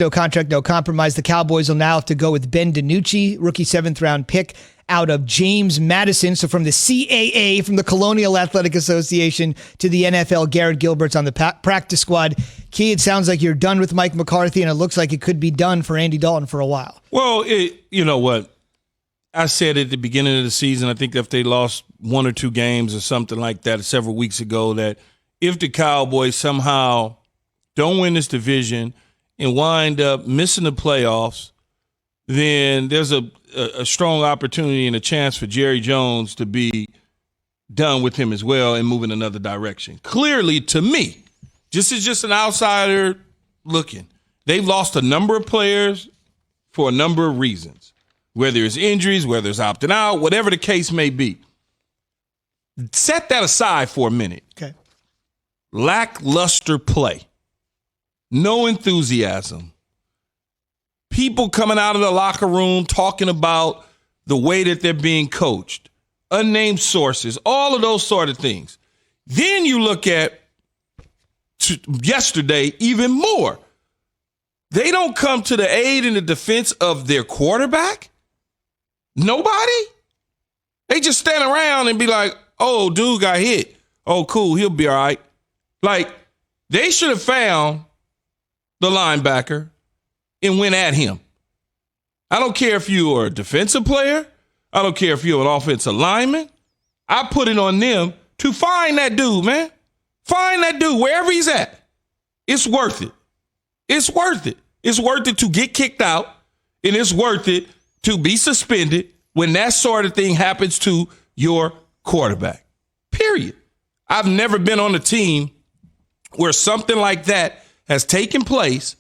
No contract, no compromise. The Cowboys will now have to go with Ben DiNucci, rookie 7th-round pick out of James Madison. So from the CAA, from the Colonial Athletic Association to the NFL, Garrett Gilbert's on the practice squad. Key, it sounds like you're done with Mike McCarthy, and it looks like it could be done for Andy Dalton for a while. Well, you know what? I said at the beginning of the season, I think if they lost 1 or 2 games or something like that several weeks ago, that if the Cowboys somehow don't win this division and wind up missing the playoffs, then there's a strong opportunity and a chance for Jerry Jones to be done with him as well and move in another direction. Clearly, to me, this is just an outsider looking. They've lost a number of players for a number of reasons, whether it's injuries, whether it's opting out, whatever the case may be. Set that aside for a minute. Okay. Lackluster play. No enthusiasm. People coming out of the locker room talking about the way that they're being coached. Unnamed sources. All of those sort of things. Then you look at yesterday even more. They don't come to the aid in the defense of their quarterback. Nobody. They just stand around and be like, oh, dude got hit. Oh, cool. He'll be all right. Like, they should have found the linebacker and went at him. I don't care if you are a defensive player. I don't care if you're an offensive lineman. I put it on them to find that dude, man. Find that dude wherever he's at. It's worth it. It's worth it. It's worth it to get kicked out, and it's worth it to be suspended when that sort of thing happens to your quarterback. Period. I've never been on a team where something like that has taken place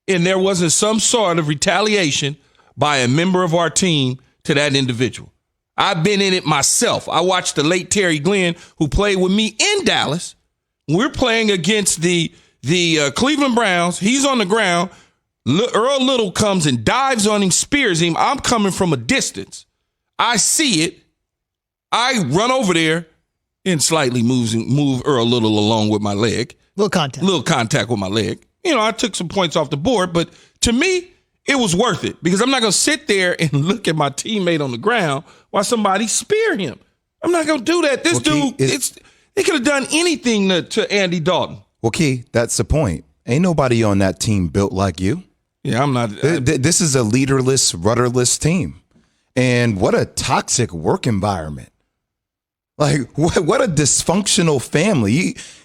and there wasn't some sort of retaliation by a member of our team to that individual. I've been in it myself. I watched the late Terry Glenn, who played with me in Dallas. We're playing against the Cleveland Browns. He's on the ground. Earl Little comes and dives on him, spears him. I'm coming from a distance. I see it. I run over there and slightly move Earl Little along with my leg. Little contact with my leg. You know, I took some points off the board, but to me, it was worth it because I'm not going to sit there and look at my teammate on the ground while somebody spear him. I'm not going to do that. This dude, they could have done anything to Andy Dalton. Well, Key, that's the point. Ain't nobody on that team built like you. Yeah, I'm not. This is a leaderless, rudderless team. And what a toxic work environment. Like, what a dysfunctional family.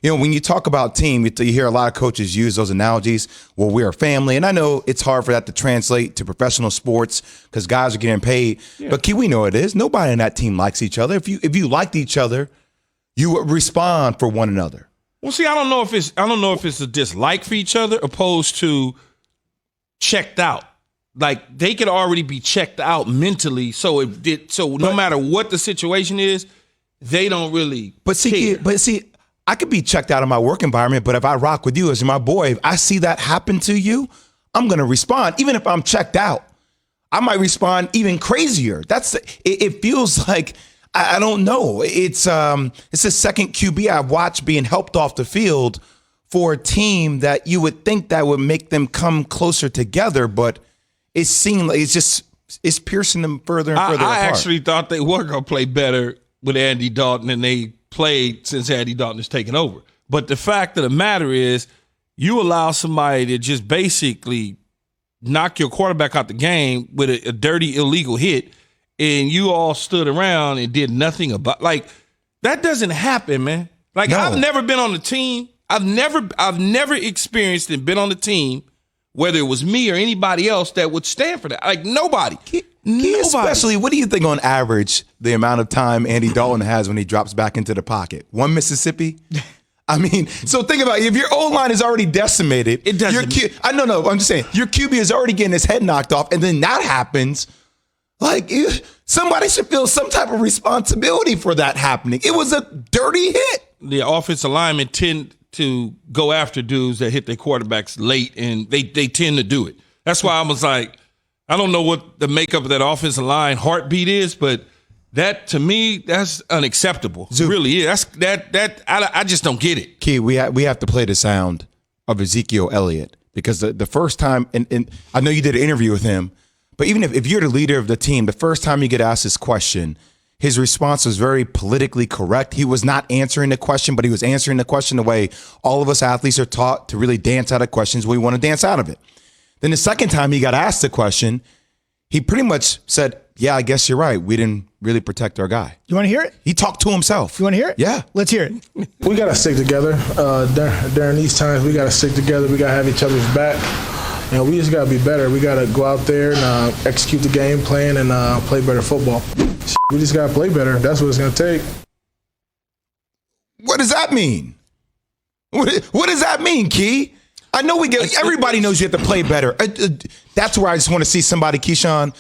You know, when you talk about team, you hear a lot of coaches use those analogies. Well, we're a family. And I know it's hard for that to translate to professional sports because guys are getting paid. Yeah. But, Key, we know it is. Nobody in that team likes each other. If you liked each other, you would respond for one another. Well, see, I don't know if it's a dislike for each other opposed to checked out. Like, they could already be checked out mentally. So no matter what the situation is, they don't really care. But see, I could be checked out of my work environment, but if I rock with you as my boy, if I see that happen to you, I'm going to respond. Even if I'm checked out, I might respond even crazier. It feels like, I don't know. It's the second QB I've watched being helped off the field for a team that you would think that would make them come closer together, but it seemed like it's piercing them further and further apart. I actually thought they were going to play better with Andy Dalton than they played since Andy Dalton has taken over. But the fact of the matter is, you allow somebody to just basically knock your quarterback out the game with a dirty, illegal hit, and you all stood around and did nothing about. Like, that doesn't happen, man. Like, no. I've never been on a team. I've never experienced and been on a team, whether it was me or anybody else, that would stand for that. Like, nobody. Nobody. Especially, what do you think on average the amount of time Andy Dalton has when he drops back into the pocket? 1 Mississippi? I mean, so think about it. If your O-line is already decimated, it doesn't. I'm just saying, your QB is already getting his head knocked off, and then that happens. Like, somebody should feel some type of responsibility for that happening. It was a dirty hit. The offensive linemen tend to go after dudes that hit their quarterbacks late, and they tend to do it. That's why I was like, I don't know what the makeup of that offensive line heartbeat is, but that, to me, that's unacceptable. It really is. I just don't get it. Key, we have to play the sound of Ezekiel Elliott because the first time, and I know you did an interview with him, but even if you're the leader of the team, the first time you get asked this question, his response was very politically correct. He was not answering the question, but he was answering the question the way all of us athletes are taught to really dance out of questions. We want to dance out of it. Then the second time he got asked the question, he pretty much said, yeah, I guess you're right. We didn't really protect our guy. You want to hear it? He talked to himself. You want to hear it? Yeah. Let's hear it. We got to stick together. During these times, we got to stick together. We got to have each other's back. We just got to be better. We got to go out there and execute the game plan and play better football. We just got to play better. That's what it's going to take. What does that mean? What does that mean, Key? I know everybody knows you have to play better. That's where I just want to see somebody, Keyshawn,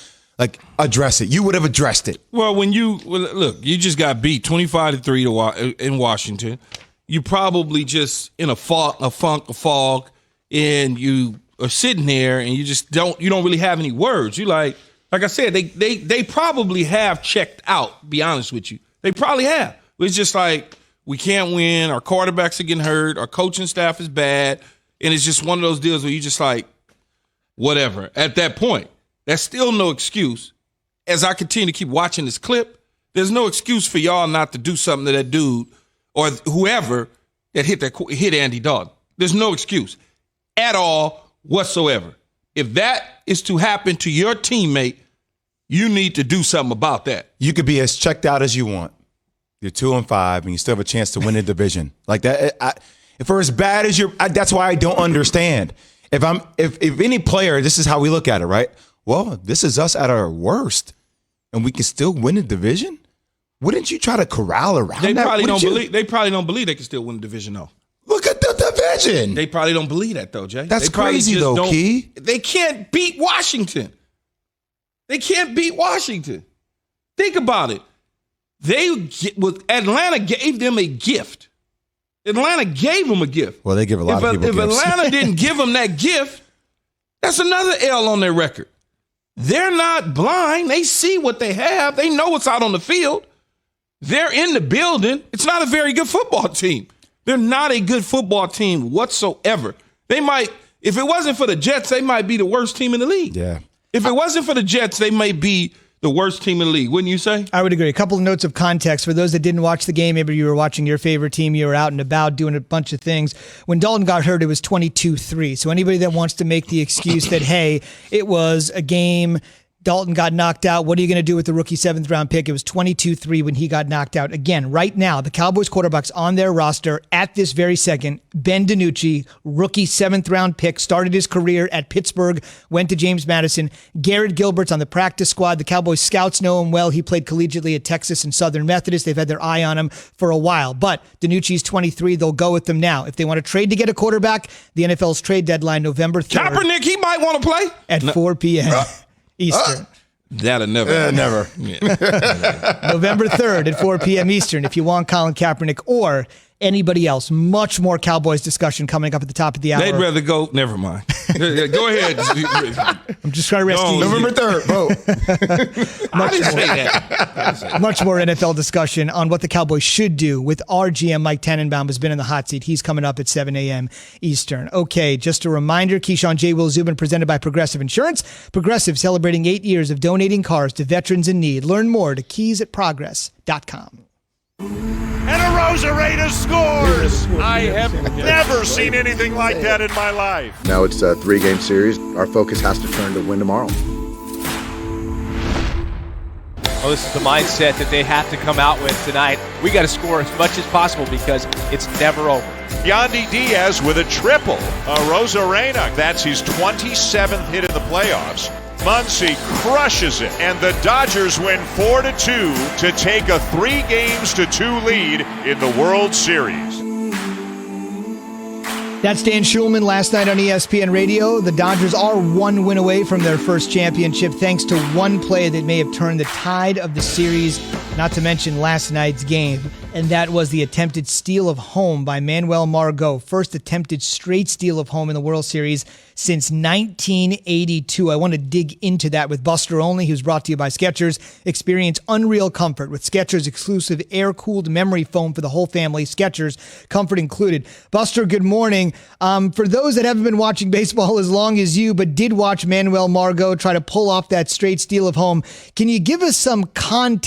address it. You would have addressed it. Well, look, you just got beat 25-3 in Washington. You probably just in a fog, and you are sitting there and you don't really have any words. You like I said, they probably have checked out, be honest with you. They probably have. It's just like, we can't win, our quarterbacks are getting hurt, our coaching staff is bad, and it's just one of those deals where you just like, whatever. At that point, that's still no excuse. As I continue to keep watching this clip, there's no excuse for y'all not to do something to that dude or whoever that hit Andy Dalton. There's no excuse at all whatsoever. If that is to happen to your teammate, you need to do something about that. You could be as checked out as you want. You're 2-5, and you still have a chance to win the division. Like that, if we're as bad as that's why I don't understand. If any player, this is how we look at it, right? Well, this is us at our worst, and we can still win the division. Wouldn't you try to corral around that? They probably don't believe they can still win the division, though. Look at the division. They probably don't believe that, though, Jay. That's crazy, though, Key. They can't beat Washington. Think about it. Atlanta gave them a gift. Atlanta gave them a gift. Well, they give a lot of people gifts. If Atlanta didn't give them that gift, that's another L on their record. They're not blind. They see what they have. They know what's out on the field. They're in the building. It's not a very good football team. They're not a good football team whatsoever. They might, if it wasn't for the Jets, they might be the worst team in the league. Yeah. If it wasn't for the Jets, they may be the worst team in the league, wouldn't you say? I would agree. A couple of notes of context for those that didn't watch the game. Maybe you were watching your favorite team. You were out and about doing a bunch of things. When Dalton got hurt, it was 22-3. So anybody that wants to make the excuse that, hey, it was a game, Dalton got knocked out, what are you going to do with the rookie 7th-round pick? It was 22-3 when he got knocked out. Again, right now, the Cowboys quarterback's on their roster at this very second. Ben DiNucci, rookie 7th-round pick, started his career at Pittsburgh, went to James Madison. Garrett Gilbert's on the practice squad. The Cowboys scouts know him well. He played collegiately at Texas and Southern Methodist. They've had their eye on him for a while. But DiNucci's 23. They'll go with them now. If they want to trade to get a quarterback, the NFL's trade deadline, November 3rd. Kaepernick, he might want to play. At 4 p.m. Eastern. That'll never. Never. November 3rd at 4 p.m. Eastern. If you want Colin Kaepernick or anybody else, much more Cowboys discussion coming up at the top of the hour. They'd rather go. Never mind. Go ahead. I'm just trying to rescue you. November 3rd. Vote. I didn't say that. Much more NFL discussion on what the Cowboys should do with our GM, Mike Tannenbaum, has been in the hot seat. He's coming up at 7 a.m. Eastern. Okay, just a reminder, Keyshawn J. Will Zubin presented by Progressive Insurance. Progressive celebrating 8 years of donating cars to veterans in need. Learn more at keysatprogress.com. And a Rosarena scores! I have never seen anything like that in my life. Now it's a 3-game series. Our focus has to turn to win tomorrow. Well, this is the mindset that they have to come out with tonight. We got to score as much as possible because it's never over. Yandy Diaz with a triple. Rosarena, that's his 27th hit in the playoffs. Muncy crushes it, and the Dodgers win 4-2 to take a 3-2 lead in the World Series. That's Dan Schulman last night on ESPN Radio. The Dodgers are 1 win away from their first championship thanks to one play that may have turned the tide of the series, not to mention last night's game. And that was the attempted steal of home by Manuel Margot. First attempted straight steal of home in the World Series since 1982. I want to dig into that with Buster Olney, who's brought to you by Skechers. Experience unreal comfort with Skechers exclusive air-cooled memory foam for the whole family. Skechers, comfort included. Buster, good morning. For those that haven't been watching baseball as long as you, but did watch Manuel Margot try to pull off that straight steal of home, can you give us some context